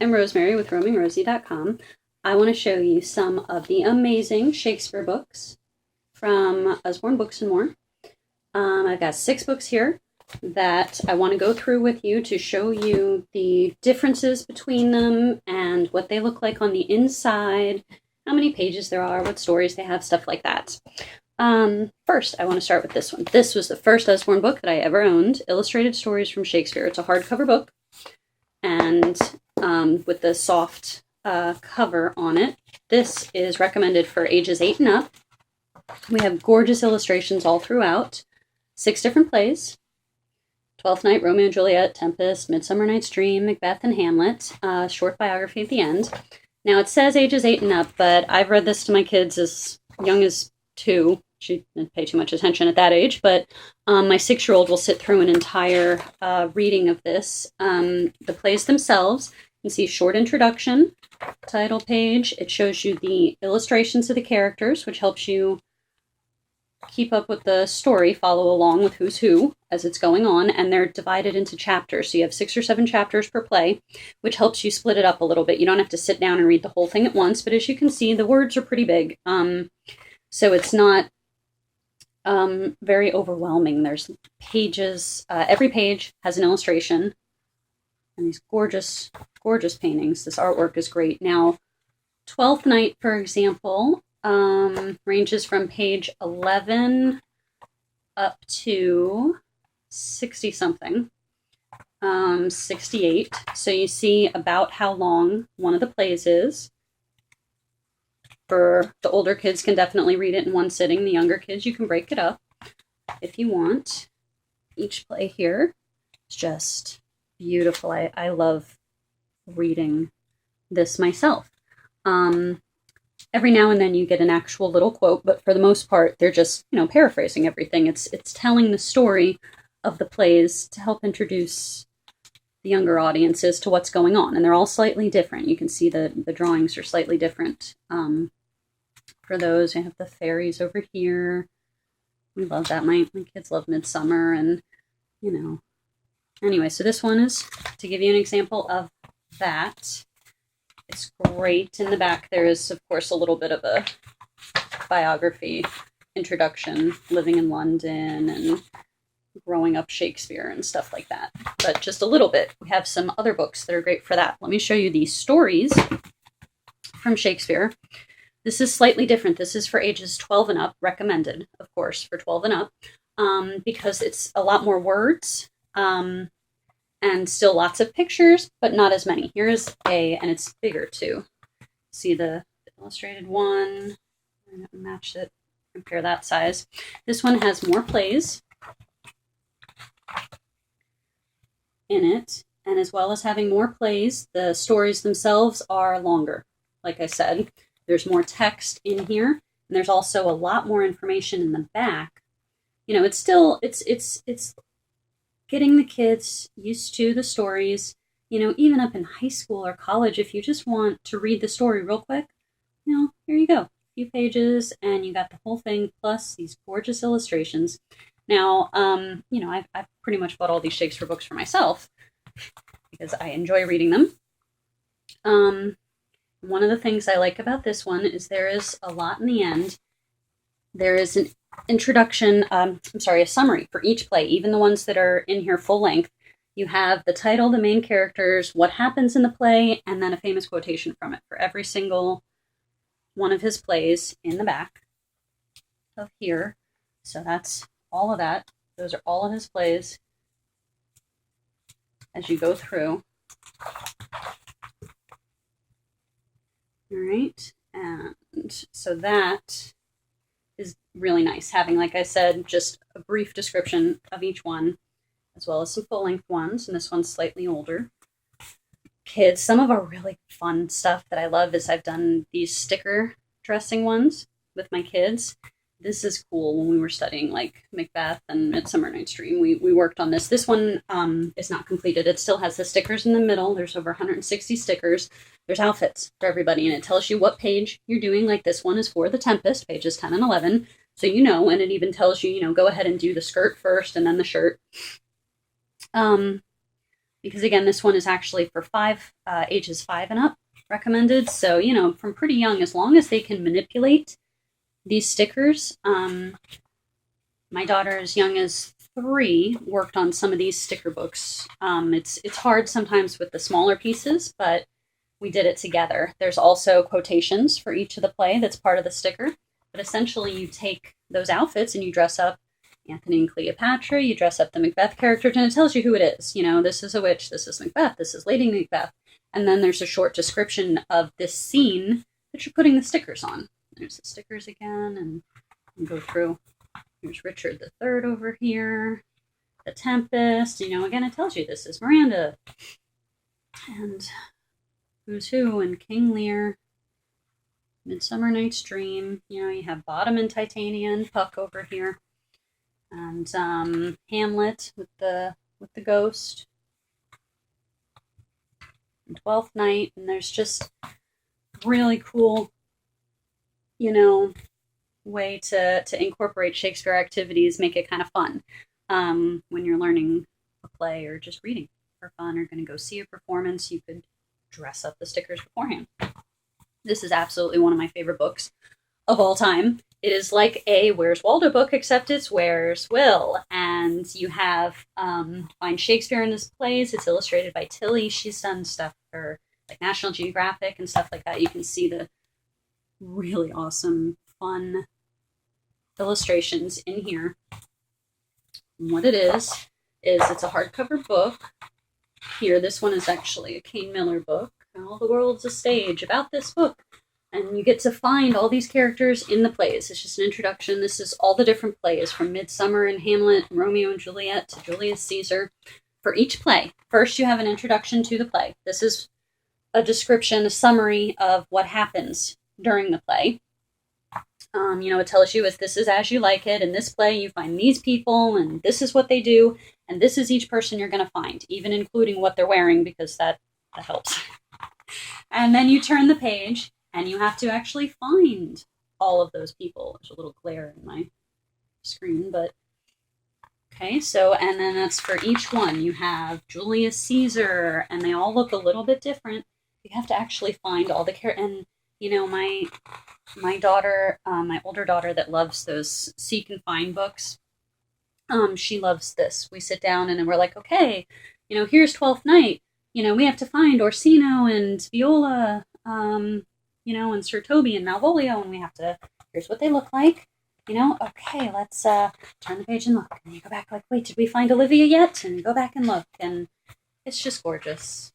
I'm Rosemary with roamingrosie.com. I want to show you some of the amazing Shakespeare books from Usborne Books and More. I've got 6 books here that I want to go through with you to show you the differences between them and what they look like on the inside, how many pages there are, what stories they have, stuff like that. First, I want to start with this one. This was the first Usborne book that I ever owned, Illustrated Stories from Shakespeare. It's a hardcover book, and with the soft cover on it. This is recommended for ages 8 and up. We have gorgeous illustrations all throughout. 6 different plays. Twelfth Night, Romeo and Juliet, Tempest, Midsummer Night's Dream, Macbeth, and Hamlet. Short biography at the end. Now, it says ages 8 and up, but I've read this to my kids as young as 2. She didn't pay too much attention at that age, but my 6-year-old will sit through an entire reading of this. The plays themselves, you can see short introduction, title page. It shows you the illustrations of the characters, which helps you keep up with the story, follow along with who's who as it's going on, and they're divided into chapters. So you have 6 or 7 chapters per play, which helps you split it up a little bit. You don't have to sit down and read the whole thing at once, but as you can see, the words are pretty big. So it's not very overwhelming. There's pages, every page has an illustration, and these gorgeous, gorgeous paintings. This artwork is great. Now, Twelfth Night, for example, ranges from page 11 up to 60-something, 68. So you see about how long one of the plays is. For the older kids, can definitely read it in one sitting. The younger kids, you can break it up if you want. Each play here is just beautiful. I love reading this myself. Every now and then you get an actual little quote, but for the most part, they're just, paraphrasing everything. It's telling the story of the plays to help introduce the younger audiences to what's going on. And they're all slightly different. You can see the drawings are slightly different. For those, I have the fairies over here. We love that. My kids love Midsummer, and, Anyway, so this one is to give you an example of that. It's great. In the back, there is, of course, a little bit of a biography, introduction, living in London and growing up Shakespeare and stuff like that. But just a little bit. We have some other books that are great for that. Let me show you these stories from Shakespeare. This is slightly different. This is for ages 12 and up, recommended, of course, for 12 and up, because it's a lot more words, and still lots of pictures, but not as many. Here's and it's bigger too. See the illustrated one, match it, compare that size. This one has more plays in it, and as well as having more plays, the stories themselves are longer. Like I said, there's more text in here, and there's also a lot more information in the back. It's still, it's getting the kids used to the stories, even up in high school or college. If you just want to read the story real quick, here you go. A few pages, and you got the whole thing, plus these gorgeous illustrations. Now, I've pretty much bought all these Shakespeare books for myself because I enjoy reading them. One of the things I like about this one is there is a lot in the end. There is an introduction, a summary for each play, even the ones that are in here full length. You have the title, the main characters, what happens in the play, and then a famous quotation from it for every single one of his plays in the back of here. So that's all of that. Those are all of his plays as you go through. All right, and so that is really nice, having, like I said, just a brief description of each one, as well as some full-length ones, and this one's slightly older. Kids, some of our really fun stuff that I love is I've done these sticker dressing ones with my kids. This is cool. When we were studying like Macbeth and Midsummer Night's Dream, we worked on this. This one is not completed. It still has the stickers in the middle. There's over 160 stickers. There's outfits for everybody, and it tells you what page you're doing. Like this one is for the Tempest, pages 10 and 11. So and it even tells you, go ahead and do the skirt first and then the shirt. because again, this one is actually for ages 5 and up recommended. So, you know, from pretty young, as long as they can manipulate these stickers. My daughter, as young as 3, worked on some of these sticker books. It's hard sometimes with the smaller pieces, but we did it together. There's also quotations for each of the play that's part of the sticker. But essentially, you take those outfits and you dress up Anthony and Cleopatra, you dress up the Macbeth characters, and it tells you who it is. You know, this is a witch, this is Macbeth, this is Lady Macbeth. And then there's a short description of this scene that you're putting the stickers on. There's the stickers again, and you go through. There's Richard III over here, the Tempest. You know, again, it tells you this is Miranda. And Who's Who and King Lear. Midsummer Night's Dream. You know, you have Bottom and Titania and Puck over here. And Hamlet with the ghost. And Twelfth Night. And there's just really cool, you know, way to incorporate Shakespeare activities, make it kind of fun when you're learning a play or just reading for fun or going to go see a performance. You could dress up the stickers beforehand. This is absolutely one of my favorite books of all time. It is like a Where's Waldo book, except it's Where's Will. And you have find Shakespeare in his plays. It's illustrated by Tilly. She's done stuff for like National Geographic and stuff like that. You can see the really awesome, fun illustrations in here. And what it is it's a hardcover book. Here, this one is actually a Kane Miller book. All the World's a Stage, about this book. And you get to find all these characters in the plays. It's just an introduction. This is all the different plays, from Midsummer and Hamlet, and Romeo and Juliet to Julius Caesar. For each play, first you have an introduction to the play. This is a description, a summary of what happens during the play. You know, it tells you this is as you like it. In this play, you find these people, and this is what they do, and this is each person you're going to find, even including what they're wearing, because that helps. And then you turn the page, and you have to actually find all of those people. There's a little glare in my screen, but okay, so, and then that's for each one. You have Julius Caesar, and they all look a little bit different. You have to actually find all the characters. And, you know, my daughter, my older daughter that loves those seek and find books, she loves this. We sit down and we're like, okay, you know, here's Twelfth Night. You know, we have to find Orsino and Viola, you know, and Sir Toby and Malvolio, and we have to, here's what they look like. You know, okay, let's turn the page and look. And you go back like, wait, did we find Olivia yet? And you go back and look, and it's just gorgeous.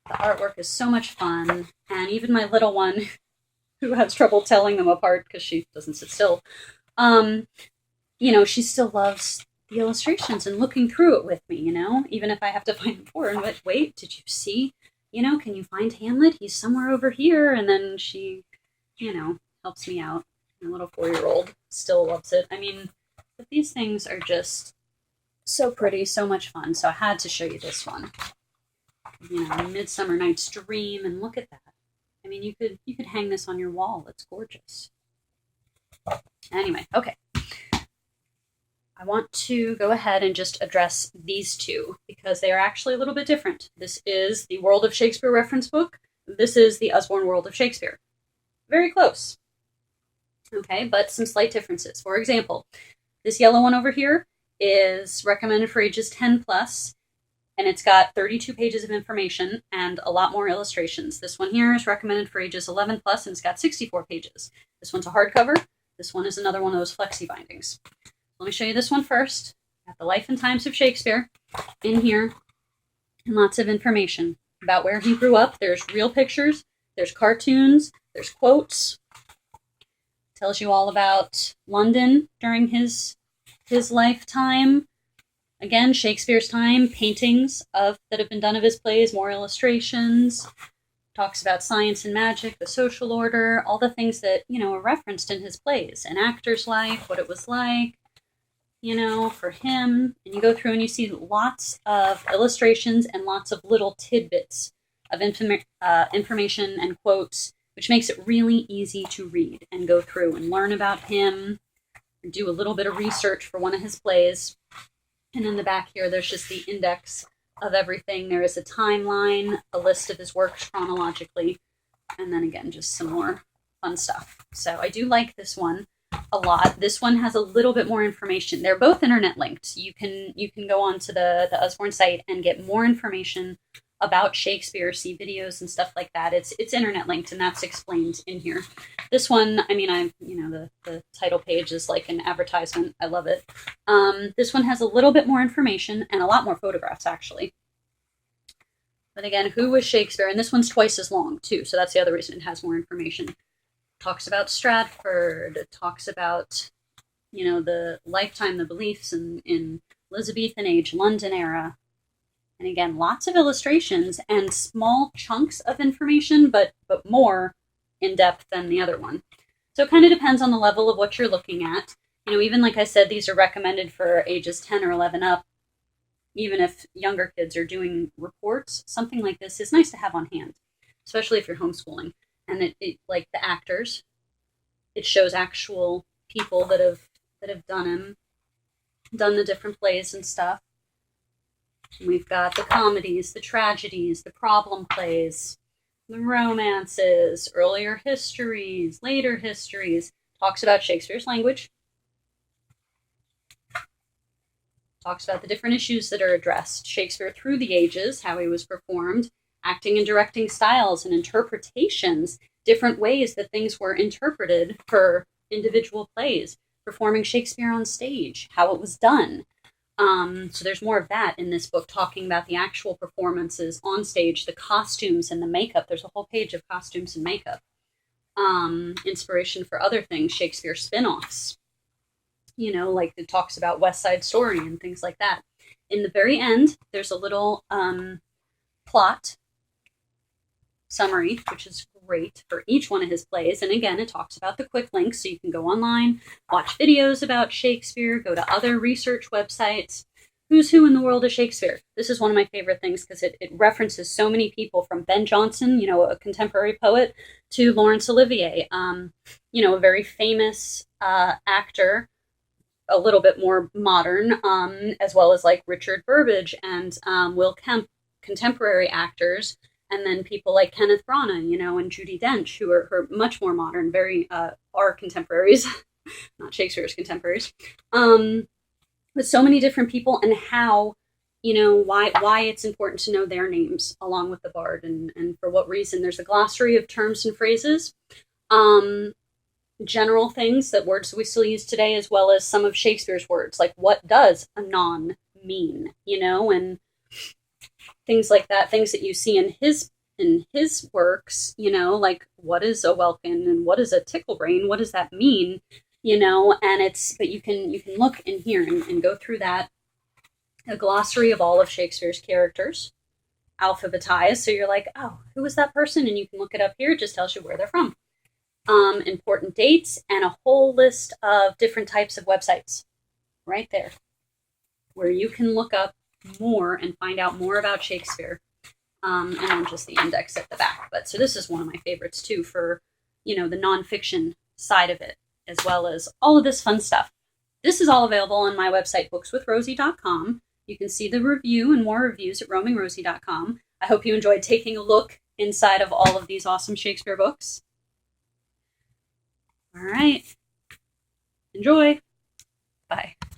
The artwork is so much fun, and even my little one, who has trouble telling them apart because she doesn't sit still, you know, she still loves the illustrations and looking through it with me, you know, even if I have to find them for her. And wait, did you see, you know, can you find Hamlet? He's somewhere over here. And then she, you know, helps me out. My little 4-year-old still loves it. I mean, but these things are just so pretty, so much fun. So I had to show you this one. You know, Midsummer Night's Dream, and look at that. I mean, you could hang this on your wall. It's gorgeous. Anyway, okay. I want to go ahead and just address these two because they are actually a little bit different. This is the World of Shakespeare reference book. This is the Usborne World of Shakespeare. Very close. Okay, but some slight differences. For example, this yellow one over here is recommended for ages 10 plus, and it's got 32 pages of information and a lot more illustrations. This one here is recommended for ages 11 plus, and it's got 64 pages. This one's a hardcover. This one is another one of those flexi bindings. Let me show you this one first. Got the Life and Times of Shakespeare in here, and lots of information about where he grew up. There's real pictures, there's cartoons, there's quotes. Tells you all about London during his lifetime. Again, Shakespeare's time, paintings that have been done of his plays, more illustrations. Talks about science and magic, the social order, all the things that, you know, are referenced in his plays. An actor's life, what it was like, you know, for him. And you go through and you see lots of illustrations and lots of little tidbits of information and quotes, which makes it really easy to read and go through and learn about him, and do a little bit of research for one of his plays. And in the back here, there's just the index of everything. There is a timeline, a list of his works chronologically, and then again, just some more fun stuff. So I do like this one a lot. This one has a little bit more information. They're both internet linked. You can go onto the Usborne site and get more information about Shakespeare, see videos and stuff like that. It's internet linked, and that's explained in here. This one, I mean, the title page is like an advertisement. I love it. This one has a little bit more information and a lot more photographs, actually. But again, who was Shakespeare? And this one's twice as long, too, so that's the other reason it has more information. Talks about Stratford. It talks about, the lifetime, the beliefs in Elizabethan age, London era. And again, lots of illustrations and small chunks of information, but more in depth than the other one. So it kind of depends on the level of what you're looking at. Even like I said, these are recommended for ages 10 or 11 up. Even if younger kids are doing reports, something like this is nice to have on hand, especially if you're homeschooling. And it like the actors, it shows actual people that have done the different plays and stuff. We've got the comedies, the tragedies, the problem plays, the romances, earlier histories, later histories. Talks about Shakespeare's language. Talks about the different issues that are addressed. Shakespeare through the ages, how he was performed, acting and directing styles and interpretations, different ways that things were interpreted for individual plays, performing Shakespeare on stage, how it was done. So there's more of that in this book, talking about the actual performances on stage, the costumes and the makeup. There's a whole page of costumes and makeup. Inspiration for other things, Shakespeare spin-offs. Like it talks about West Side Story and things like that. In the very end, there's a little plot summary, which is great for each one of his plays. And again, it talks about the quick links, so you can go online, watch videos about Shakespeare, go to other research websites. Who's who in the world of Shakespeare? This is one of my favorite things because it references so many people, from Ben Jonson, a contemporary poet, to Laurence Olivier, a very famous actor, a little bit more modern, as well as like Richard Burbage and Will Kemp, contemporary actors. And then people like Kenneth Branagh, and Judi Dench, who are much more modern, very are contemporaries, not Shakespeare's contemporaries. With so many different people, and how, why it's important to know their names along with the bard, and for what reason. There's a glossary of terms and phrases, general things, that words that we still use today, as well as some of Shakespeare's words, like what does anon mean, and things like that, things that you see in his works, like what is a welkin and what is a ticklebrain, what does that mean, and but you can look in here and go through that, a glossary of all of Shakespeare's characters, alphabetized, so you're like, oh, who is that person, and you can look it up here. It just tells you where they're from, important dates, and a whole list of different types of websites right there where you can look up more and find out more about Shakespeare, and then just the index at the back. But so this is one of my favorites too, for the nonfiction side of it, as well as all of this fun stuff. This is all available on my website, bookswithrosie.com. You can see the review and more reviews at roamingrosie.com. I hope you enjoyed taking a look inside of all of these awesome Shakespeare books. All right, enjoy. Bye.